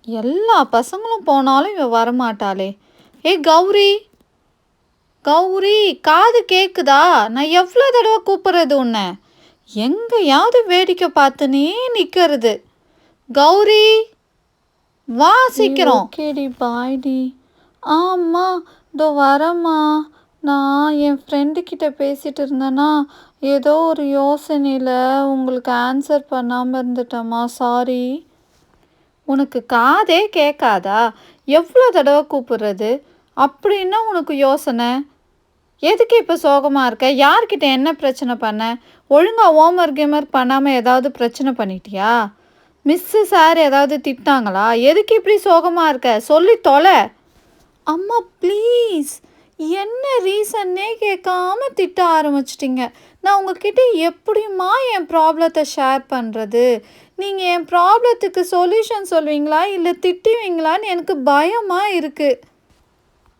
எல்லா பசங்களும் போனாலும் இவ வரமாட்டாளே. ஏய் கௌரி, கௌரி, காது கேக்குதா? நான் எவ்வளோ தடவை கூப்பிடுறது உன்னை? எங்கேயாவது வேடிக்கை பார்த்துனே நிற்கிறது. கௌரி, வா சீக்கிரம். ஓகேடி, பாய்டி. ஆம்மா, இதோ வரம்மா. நான் என் ஃப்ரெண்டுக்கிட்ட பேசிகிட்டு இருந்தேன்னா ஏதோ ஒரு யோசனையில் உங்களுக்கு ஆன்சர் பண்ணாமல் இருந்துட்டேம்மா, சாரி. உனக்கு காதே கேட்காதா? எவ்வளோ தடவை கூப்பிடுறது? அப்படின்னா உனக்கு யோசனை? எதுக்கு இப்போ சோகமாக இருக்க? யார்கிட்ட என்ன பிரச்சனை பண்ண? ஒழுங்காக ஹோம்ஒர்க் பண்ணாமல் ஏதாவது பிரச்சனை பண்ணிட்டியா? மிஸ்ஸு சார் ஏதாவது திட்டாங்களா? எதுக்கு இப்படி சோகமாக இருக்க? சொல்லி தொலை. அம்மா ப்ளீஸ், என்ன ரீசன்னே கேட்காம திட்ட ஆரம்பிச்சிட்டிங்க. நான் உங்ககிட்ட எப்படிம்மா என் ப்ராப்ளத்தை ஷேர் பண்ணுறது? நீங்கள் என் ப்ராப்ளத்துக்கு சொல்யூஷன் சொல்வீங்களா இல்லை திட்டுவீங்களான்னு எனக்கு பயமாக இருக்குது.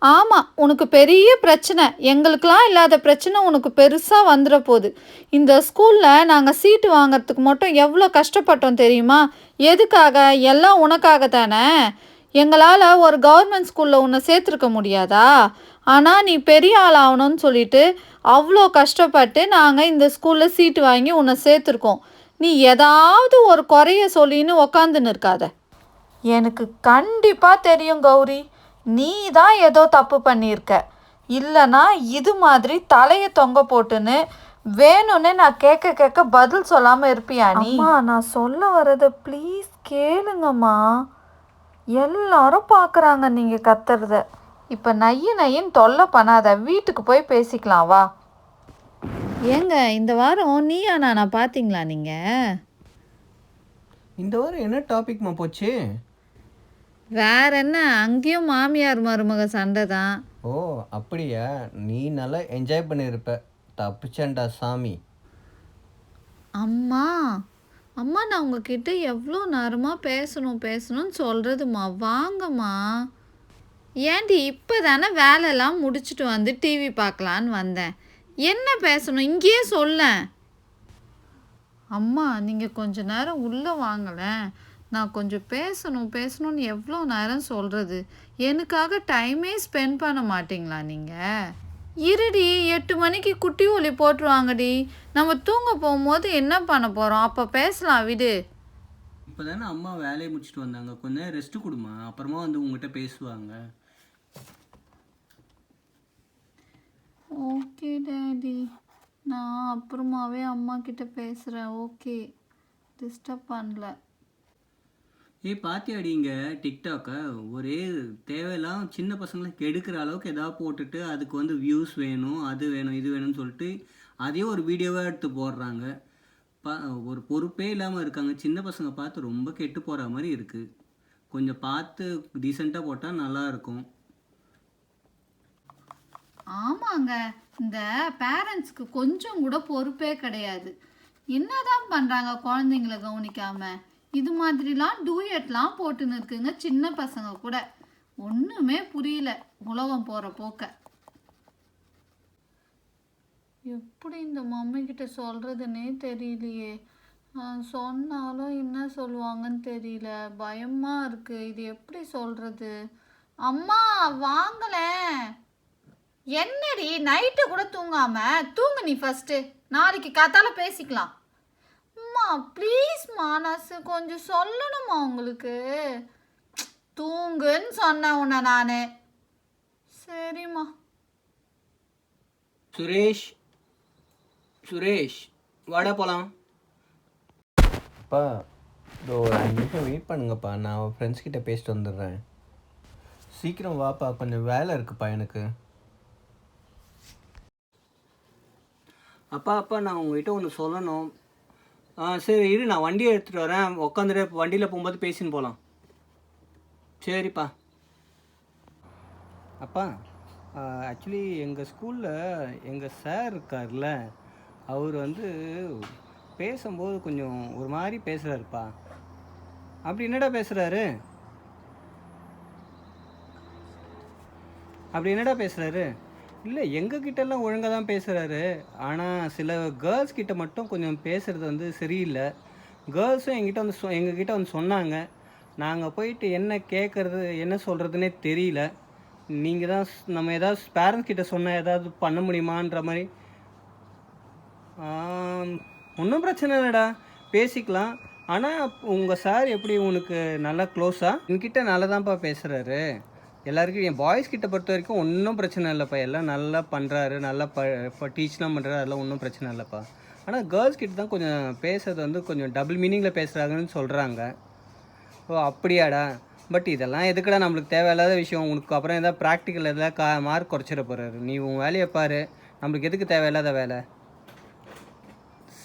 ஆமாம், உனக்கு பெரிய பிரச்சனை. எங்களுக்கெலாம் இல்லாத பிரச்சனை உனக்கு பெருசாக வந்துட போகுது. இந்த ஸ்கூலில் நாங்கள் சீட்டு வாங்கிறதுக்கு மட்டும் எவ்வளோ கஷ்டப்பட்டோம் தெரியுமா? எதுக்காக? எல்லாம் உனக்காக தானே. எங்களால் ஒரு கவர்மெண்ட் ஸ்கூலில் உன்னை சேர்த்துருக்க முடியாதா? ஆனால் நீ பெரிய ஆள் ஆகணும்னு சொல்லிட்டு அவ்வளோ கஷ்டப்பட்டு நாங்கள் இந்த ஸ்கூலில் சீட்டு வாங்கி உன்னை சேர்த்துருக்கோம். நீ ஏதாவது ஒரு குறைய சொல்லின்னு உக்காந்துன்னு இருக்காத. எனக்கு கண்டிப்பாக தெரியும் கௌரி, நீ தான் ஏதோ தப்பு பண்ணியிருக்க. இல்லைனா இது மாதிரி தலையை தொங்க போட்டுன்னு வேணும்னு நான் கேட்க கேட்க பதில் சொல்லாமல் இருப்பியா நீ? நான் சொல்ல வரதை ப்ளீஸ் கேளுங்கம்மா. எல்லாரும் பார்க்குறாங்க நீங்கள் கத்துறத. இப்போ நையின்னு தொல்லை பண்ணாத, வீட்டுக்கு போய் பேசிக்கலாம் வா. ஏங்க, இந்த வாரம் நீயா நானா பார்த்தீங்களா நீங்கள்? இந்த வாரம் என்ன டாபிக்மா போச்சு? வேற என்ன, அங்கேயும் மாமியார் மருமக சண்டை தான். ஓ அப்படியா? நீ நல்லா என்ஜாய் பண்ணியிருப்ப. தப்பிச்சண்டா சாமி. அம்மா, அம்மா, நான் உங்ககிட்ட எவ்வளோ நேரமாக பேசணும்னு சொல்கிறதுமா. வாங்கம்மா. ஏண்டி இப்போ தானே வேலையெல்லாம் முடிச்சுட்டு வந்து டிவி பார்க்கலான்னு வந்தேன். என்ன பேசணும் இங்கேயே சொல்ல. அம்மா, நீங்கள் கொஞ்ச நேரம் உள்ளே வாங்கலேன். நான் கொஞ்சம் பேசணும்னு எவ்வளோ நேரம் சொல்கிறது? எனக்காக டைமே ஸ்பெண்ட் பண்ண மாட்டிங்களா நீங்கள்? இருடி, 8 மணிக்கு குட்டி ஒலி போட்டுருவாங்கடி. நம்ம தூங்க போகும்போது என்ன பண்ண போகிறோம்? அப்போ பேசலாம், விடு. இப்போ தானே அம்மா வேலையை முடிச்சுட்டு வந்தாங்க, கொஞ்சம் ரெஸ்ட்டு கொடுமா, அப்புறமா வந்து உங்கள்கிட்ட பேசுவாங்க. ஓகே டேடி, நான் அப்புறமாவே அம்மா கிட்ட பேசுகிறேன். ஓகே, டிஸ்டர்ப் பண்ணல. பாத்தியாடி இங்கே டிக்டாக்கை ஒரே தேவையெல்லாம் சின்ன பசங்களை கெடுக்கிற அளவுக்கு எதாவது போட்டுட்டு அதுக்கு வந்து வியூஸ் வேணும், அது வேணும், இது வேணும்னு சொல்லிட்டு அதையே ஒரு வீடியோவாக எடுத்து போடுறாங்க. ஒரு பொறுப்பே இல்லாமல் இருக்காங்க. சின்ன பசங்க பார்த்து ரொம்ப கெட்டு போகிற மாதிரி இருக்குது. கொஞ்சம் பார்த்து டீசெண்டாக போட்டால் நல்லாயிருக்கும். ஆமாங்க, இந்த பேரண்ட்ஸ்க்கு கொஞ்சம் கூட பொறுப்பே கிடையாது. என்னதான் பண்ணுறாங்க குழந்தைங்கள கவனிக்காமல்? இது மாதிரிலாம் டூயட்லாம் போட்டுன்னு இருக்குங்க சின்ன பசங்க கூட. ஒன்றுமே புரியல உலகம் போகிற போக்க. எப்படி இந்த மம்மிக்கிட்ட சொல்கிறதுனே தெரியலையே. சொன்னாலும் என்ன சொல்லுவாங்கன்னு தெரியல. பயமாக இருக்குது. இது எப்படி சொல்கிறது? அம்மா வாங்கலேன். என்னடி நைட்டு கூட தூங்காம? தூங்கு நீ ஃபஸ்ட்டு, நாளைக்கு காத்தால பேசிக்கலாம். அம்மா ப்ளீஸ்மா, நான் கொஞ்சம் சொல்லணுமா உங்களுக்கு? தூங்குன்னு சொன்னேன் உன்னை நான். சரிம்மா. சுரேஷ் வாடா போகலாம். அப்பா, இதோ ஒரு 5 நிமிஷம் வெயிட் பண்ணுங்கப்பா, நான் ஃப்ரெண்ட்ஸ் கிட்ட பேசிட்டு வந்துடுறேன். சீக்கிரம் வாப்பா, கொஞ்சம் வேலை இருக்குப்பா எனக்கு. அப்பா, நான் உங்ககிட்ட ஒன்று சொல்லணும். சரி இரு, நான் வண்டியை எடுத்துகிட்டு வரேன், உட்காந்துட்டு வண்டியில் போகும்போது பேசின்னு போகலாம். சரிப்பா. அப்பா, ஆக்சுவலி எங்கள் ஸ்கூலில் எங்கள் சார் இருக்கார்ல, அவர் வந்து பேசும்போது கொஞ்சம் ஒரு மாதிரி பேசுகிறாருப்பா. அப்படி என்னடா பேசுகிறாரு? இல்லை, எங்ககிட்டலாம் ஒழுங்காக தான் பேசுகிறாரு. ஆனால் சில கேர்ள்ஸ் கிட்ட மட்டும் கொஞ்சம் பேசுகிறது வந்து சரியில்லை. கேர்ள்ஸும் எங்ககிட்ட வந்து சொன்னாங்க. நாங்கள் போயிட்டு என்ன கேட்குறது என்ன சொல்கிறதுனே தெரியல. நீங்கள் தான் நம்ம ஏதாவது பேரண்ட்ஸ் கிட்ட சொன்னால் ஏதாவது பண்ண முடியுமான்ற மாதிரி. ஒன்றும் பிரச்சனை இல்லைடா, பேசிக்கலாம். ஆனால் உங்கள் சார் எப்படி உனக்கு நல்லா க்ளோஸா? என்கிட்ட நல்லா தான்ப்பா பேசுகிறாரு. எல்லாருக்கும் என் பாய்ஸ் கிட்ட பொறுத்த வரைக்கும் ஒன்றும் பிரச்சனை இல்லைப்பா. எல்லாம் நல்லா பண்ணுறாரு, நல்லா டீச்லாம் பண்ணுறாரு, அதெல்லாம் ஒன்றும் பிரச்சனை இல்லைப்பா. ஆனால் கேர்ள்ஸ் கிட்ட தான் கொஞ்சம் பேசுறது வந்து கொஞ்சம் டபுள் மீனிங்கில் பேசுகிறாங்கன்னு சொல்கிறாங்க. ஓ அப்படியாடா? பட் இதெல்லாம் எதுக்குடா, நம்மளுக்கு தேவையில்லாத விஷயம். உனக்கு அப்புறம் எதாவது ப்ராக்டிக்கல் எதாவது மார்க் குறைச்சிட போகிறாரு. நீ உன் வேலையை பாரு, நம்மளுக்கு எதுக்கு தேவையில்லாத வேலை?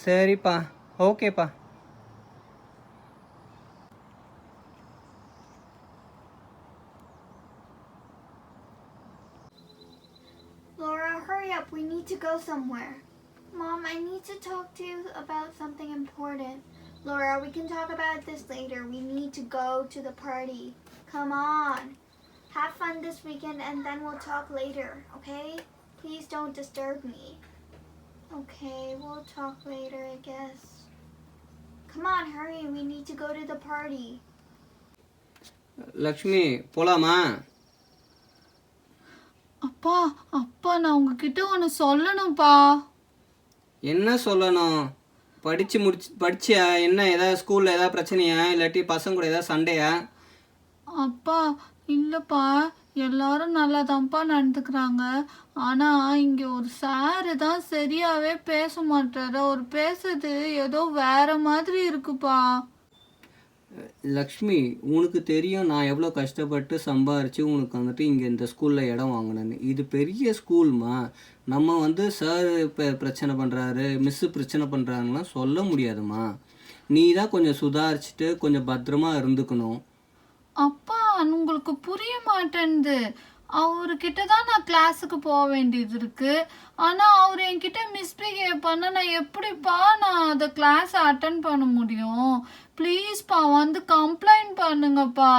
சரிப்பா, ஓகேப்பா. Laura, hurry up. We need to go somewhere. Mom, I need to talk to you about something important. Laura, we can talk about this later. We need to go to the party. Come on. Have fun this weekend and then we'll talk later, okay? Please don't disturb me. Okay, we'll talk later, I guess. Come on, hurry. We need to go to the party. Lakshmi, போலாமா? அப்பா அப்பா நான் உங்ககிட்ட ஒன்று சொல்லணும்ப்பா. என்ன சொல்லணும்? படிச்சியா? என்ன ஏதாவது ஸ்கூலில் ஏதாவது பிரச்சனையா, இல்லாட்டி பசங்க கூட ஏதாவது சண்டையா? அப்பா இல்லைப்பா, எல்லாரும் நல்லா தான்ப்பா நடந்துக்கிறாங்க. ஆனால் இங்கே ஒரு சாரு தான் சரியாகவே பேச மாட்டாரு. அவர் பேசுறது ஏதோ வேற மாதிரி இருக்குப்பா. லக்ஷ்மி, உனக்கு தெரியும் நான் எவ்வளோ கஷ்டப்பட்டு சம்பாரித்து உனக்கு வந்துட்டு இங்கே இந்த ஸ்கூலில் இடம் வாங்கினேன்னு. இது பெரிய ஸ்கூல்மா. நம்ம வந்து சார் பிரச்சனை பண்ணுறாரு, மிஸ்ஸு பிரச்சனை பண்ணுறாங்கலாம் சொல்ல முடியாதுமா. நீ தான் கொஞ்சம் சுதாரிச்சுட்டு கொஞ்சம் பத்திரமா இருந்துக்கணும். அப்பா உங்களுக்கு புரிய மாட்டேன்து. அவர்கிட்ட தான் நான் கிளாஸுக்கு போக வேண்டியது இருக்கு. ஆனால் அவர் என்கிட்ட மிஸ்பிஹேவ் பண்ண நான் எப்படிப்பா நான் அதை கிளாஸை அட்டன் பண்ண முடியும்? ப்ளீஸ்ப்பா வந்து கம்ப்ளைண்ட் பண்ணுங்கப்பா.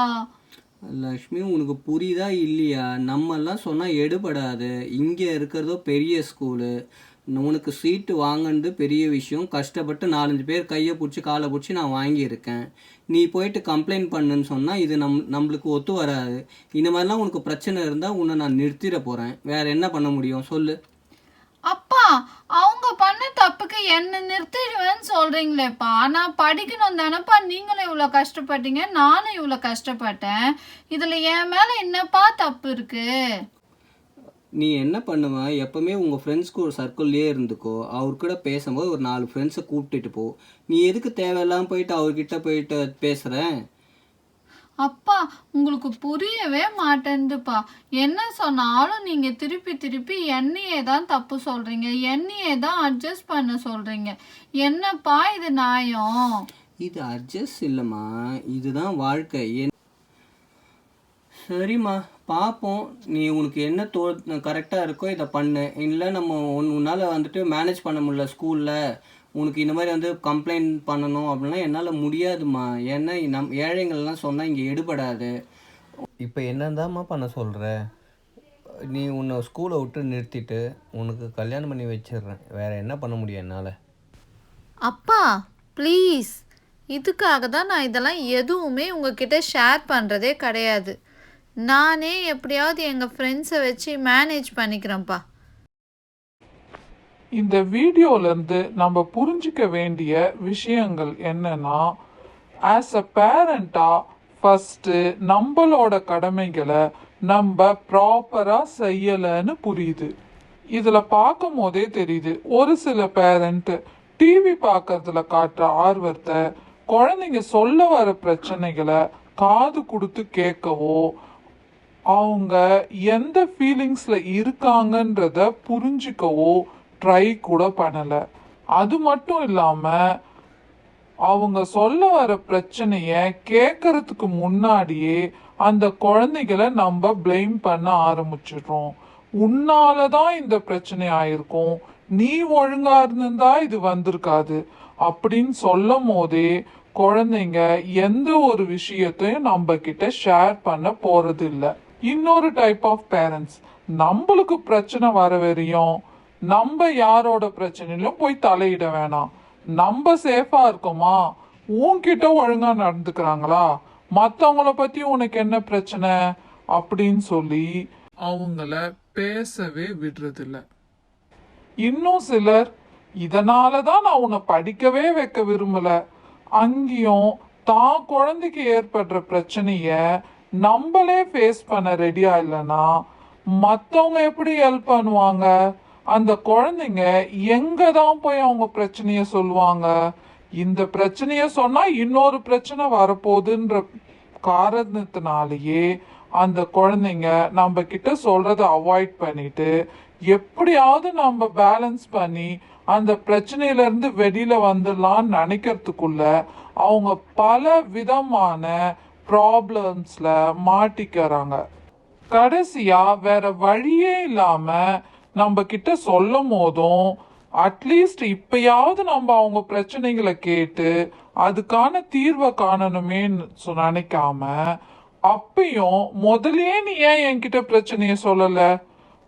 லக்ஷ்மி, உனக்கு புரியுதா இல்லையா? நம்மெல்லாம் சொன்னால் எடுபடாது. இங்கே இருக்கிறதோ பெரிய ஸ்கூலு. உனக்கு சீட்டு வாங்கினது பெரிய விஷயம். கஷ்டப்பட்டு 4-5 பேர் கையை பிடிச்சி காலை பிடிச்சி நான் வாங்கியிருக்கேன். நீ போயிட்டு கம்ப்ளைண்ட் பண்ணுன்னு சொன்னால் இது நம்மளுக்கு ஒத்து வராது. இந்த மாதிரிலாம் உனக்கு பிரச்சனை இருந்தால் உன்னை நான் நிறுத்திட போகிறேன். வேறு என்ன பண்ண முடியும் சொல்லு? அப்பா அவங்க பண்ண தப்புக்கு என்ன நிறுத்திடுவேன்னு சொல்றீங்களேப்பா. நான் படிக்கணும் தானேப்பா. நீங்களும் இவ்வளோ கஷ்டப்பட்டீங்க, நானும் இவ்வளோ கஷ்டப்பட்டேன். இதில் என் மேலே என்னப்பா தப்பு இருக்கு? நீ என்ன பண்ணுவ, எப்பவுமே உங்கள் ஃப்ரெண்ட்ஸ்க்கு ஒரு சர்க்கிள்லேயே இருந்துக்கோ. அவர்கிட்ட பேசும்போது ஒரு 4 ஃப்ரெண்ட்ஸை கூப்பிட்டுட்டு போ. நீ எதுக்கு தேவையில்லாமல் போயிட்டு அவர்கிட்ட போயிட்டு பேசுகிற? அப்பா உங்களுக்கு புரியவே மாட்டேன்துப்பா. என்ன சொன்னாலும் நீங்கள் திருப்பி திருப்பி என்னையே தான் தப்பு சொல்கிறீங்க, என்னையே தான் அட்ஜஸ்ட் பண்ண சொல்கிறீங்க. என்னப்பா இது நியாயம்? இது அட்ஜஸ்ட் இல்லைம்மா, இதுதான் வாழ்க்கை. சரிம்மா, பார்ப்போம். நீ உனக்கு என்ன கரெக்டாக இருக்கோ இதை பண்ணு. இல்லை நம்ம உன்னால் வந்துட்டு மேனேஜ் பண்ண முடியல ஸ்கூலில், உனக்கு இந்த மாதிரி வந்து கம்ப்ளைண்ட் பண்ணணும் அப்படின்னா என்னால் முடியாதுமா. ஏன்னா ஏழைங்கள்லாம் சொன்னால் இங்கே எடுபடாது. இப்போ என்னதாம்மா பண்ண சொல்கிற? நீ உன்னை ஸ்கூலை விட்டு நிறுத்திட்டு உனக்கு கல்யாணம் பண்ணி வச்சிடுறேன். வேறு என்ன பண்ண முடியும் என்னால்? அப்பா ப்ளீஸ், இதுக்காக தான் நான் இதெல்லாம் எதுவுமே உங்ககிட்ட ஷேர் பண்ணுறதே கிடையாது. நானே எப்படியாவது எங்கள் ஃப்ரெண்ட்ஸை வச்சு மேனேஜ் பண்ணிக்கிறேன்ப்பா. இந்த வீடியோலேருந்து நம்ம புரிஞ்சிக்க வேண்டிய விஷயங்கள் என்னன்னா, ஆஸ் அ பேரண்டாக ஃபஸ்ட்டு நம்மளோட கடமைகளை நம்ம ப்ராப்பராக செய்யலைன்னு புரியுது. இதில் பார்க்கும் போதே தெரியுது, ஒரு சில பேரண்ட் டிவி பார்க்கறதுல காட்டுற ஆர்வத்தை குழந்தைங்க சொல்ல வர பிரச்சனைகளை காது கொடுத்து கேட்கவோ, அவங்க எந்த ஃபீலிங்ஸில் இருக்காங்கன்றத புரிஞ்சிக்கவோ ட்ரை கூட பண்ணலை. அது மட்டும் இல்லாமல் அவங்க சொல்ல வர பிரச்சனைய கேட்கறதுக்கு முன்னாடியே அந்த குழந்தைகளை நம்ம பிளேம் பண்ண ஆரம்பிச்சிடுறோம். உன்னால தான் இந்த பிரச்சனை ஆயிருக்கும், நீ ஒழுங்கா இருந்திருந்தா இது வந்திருக்காது அப்படின்னு சொல்லும் போதே குழந்தைங்க எந்த ஒரு விஷயத்தையும் நம்ம கிட்ட ஷேர் பண்ண போறது இல்லை. இன்னொரு டைப் ஆஃப் பேரண்ட்ஸ், நம்மளுக்கு பிரச்சனை வர வரையும் நம்ம யாரோட பிரச்சனையிலும் போய் தலையிட வேணாம். நம்ம சேஃபா இருக்கோமா, உன்கிட்ட ஒழுங்கா நடந்துக்கிறாங்களா, மற்றவங்கள பத்தி உனக்கு என்ன பிரச்சனை அப்படின்னு சொல்லி அவங்கள பேசவே விடுறதில்ல. இன்னும் சிலர், இதனால தான் நான் உன்னை படிக்கவே வைக்க விரும்பல, அங்கேயும் தான் குழந்தைக்கு ஏற்படுற பிரச்சனைய நம்மளே ஃபேஸ் பண்ண ரெடியா இல்லைன்னா மற்றவங்க எப்படி ஹெல்ப் பண்ணுவாங்க? அந்த குழந்தைங்க எங்க தான் போய் அவங்க பிரச்சனைய சொல்லுவாங்க? இந்த பிரச்சனைய சொன்னா இன்னொரு பிரச்சனை வரப்போகுதுன்ற காரணத்தினாலேயே அந்த குழந்தைங்க நம்ம கிட்ட சொல்றத அவாய்ட் பண்ணிட்டு எப்படியாவது நம்ம பேலன்ஸ் பண்ணி அந்த பிரச்சனையில இருந்து வெளியில வந்துடலாம்னு நினைக்கிறதுக்குள்ள அவங்க பல விதமான ப்ராப்ளம்ஸ்ல மாட்டிக்கிறாங்க. கடைசியா வேற வழியே இல்லாம நம்ம கிட்ட சொல்லும் போதும் அட்லீஸ்ட் இப்பயாவது நம்ம அவங்க பிரச்சனைகளை கேட்டு அதுக்கான தீர்வை காணணுமேன்னு நினைக்காம அப்பயும் முதல்லயே நீ ஏன் என்கிட்ட பிரச்சனைய சொல்லல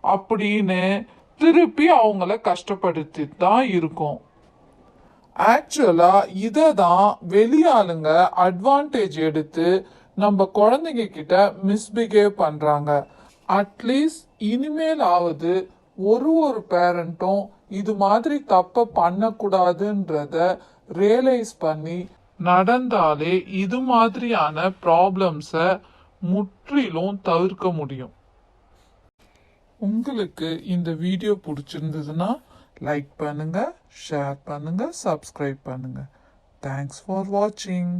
அப்படின்னு திருப்பி அவங்கள கஷ்டப்படுத்தி தான் இருக்கும். ஆக்சுவலா இதை தான் வெளியாளுங்க அட்வான்டேஜ் எடுத்து நம்ம குழந்தைங்க கிட்ட மிஸ்பிஹேவ் பண்றாங்க. அட்லீஸ்ட் இனிமேலாவது ஒரு பேரண்ட்டும் இது மாதிரி தப்ப பண்ணக்கூடாதுன்றத ரியலைஸ் பண்ணி நடந்தாலே இது மாதிரியான ப்ராப்ளம்ஸை முற்றிலும் தவிர்க்க முடியும். உங்களுக்கு இந்த வீடியோ பிடிச்சிருந்ததுன்னா லைக் பண்ணுங்க, ஷேர் பண்ணுங்க, சப்ஸ்கிரைப் பண்ணுங்க. தேங்க்ஸ் ஃபார் வாட்சிங்.